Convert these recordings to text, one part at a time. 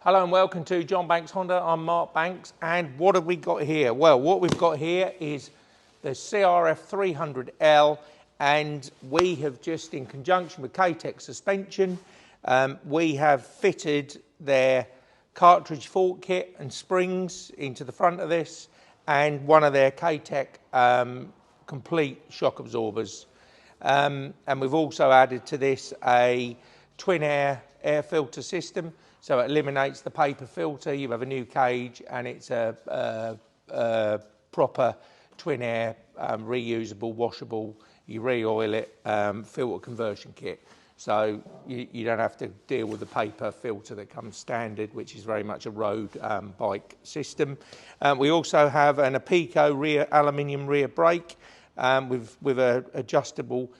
Hello and welcome to John Banks Honda. I'm Mark Banks, and what have we got here? Well, what we've got here is the CRF300L, and we have just, in conjunction with K-Tech Suspension, we have fitted their cartridge fork kit and springs into the front of this, and one of their K-Tech complete shock absorbers. And we've also added to this a twin air filter system, so it eliminates the paper filter. You have a new cage, and it's a proper twin air, reusable, washable. You re-oil it, filter conversion kit. So you don't have to deal with the paper filter that comes standard, which is very much a road bike system. We also have an Apico rear aluminium rear brake with a adjustable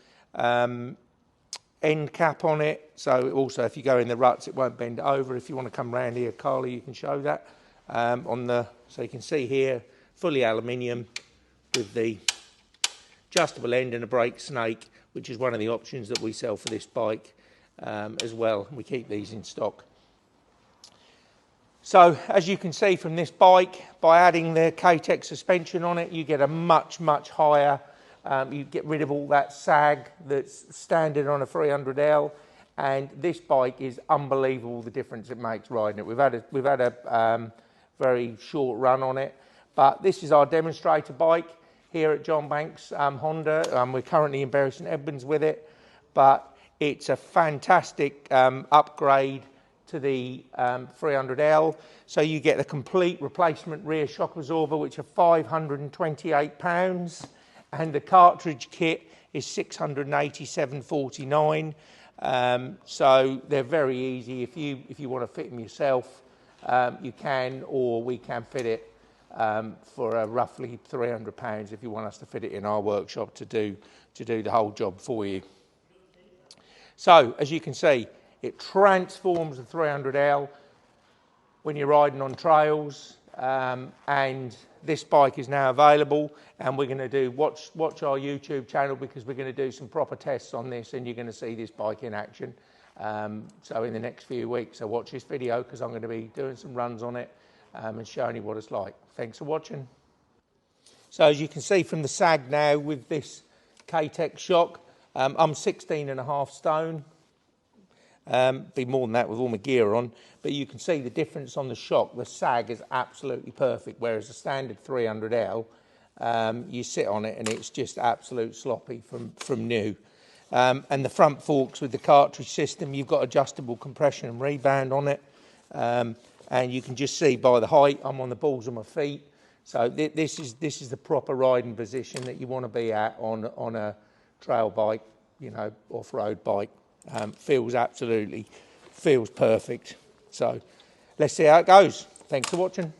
end cap on it, so also if you go in the ruts it won't bend over. If you want to come round here, Carly, you can show that so you can see here, fully aluminium with the adjustable end and a brake snake, which is one of the options that we sell for this bike as well. We keep these in stock. So as you can see from this bike, by adding the K-Tech suspension on it, you get a much higher, you get rid of all that sag that's standard on a 300L, and this bike is unbelievable the difference it makes riding it. We've had a very short run on it, but this is our demonstrator bike here at John Banks Honda. We're currently in Bury St Edmunds with it, but it's a fantastic upgrade to the 300L. So you get the complete replacement rear shock absorber, which are £528. And the cartridge kit is £687.49. So they're very easy. If you want to fit them yourself, you can, or we can fit it for roughly £300 if you want us to fit it in our workshop to do the whole job for you. So as you can see, it transforms the 300L when you're riding on trails, and this bike is now available, and we're going to watch our YouTube channel, because we're going to do some proper tests on this, and you're going to see this bike in action. So in the next few weeks, so watch this video, because I'm going to be doing some runs on it and showing you what it's like. Thanks for watching. So as you can see from the sag now with this K-Tech shock, I'm 16.5 stone. Be more than that with all my gear on, but you can see the difference on the shock. The sag is absolutely perfect, whereas the standard 300L, you sit on it and it's just absolute sloppy from new. And the front forks with the cartridge system, you've got adjustable compression and rebound on it, and you can just see by the height I'm on the balls of my feet. So this is the proper riding position that you want to be at on a trail bike, you know, off-road bike. Feels perfect. So let's see how it goes. Thanks for watching.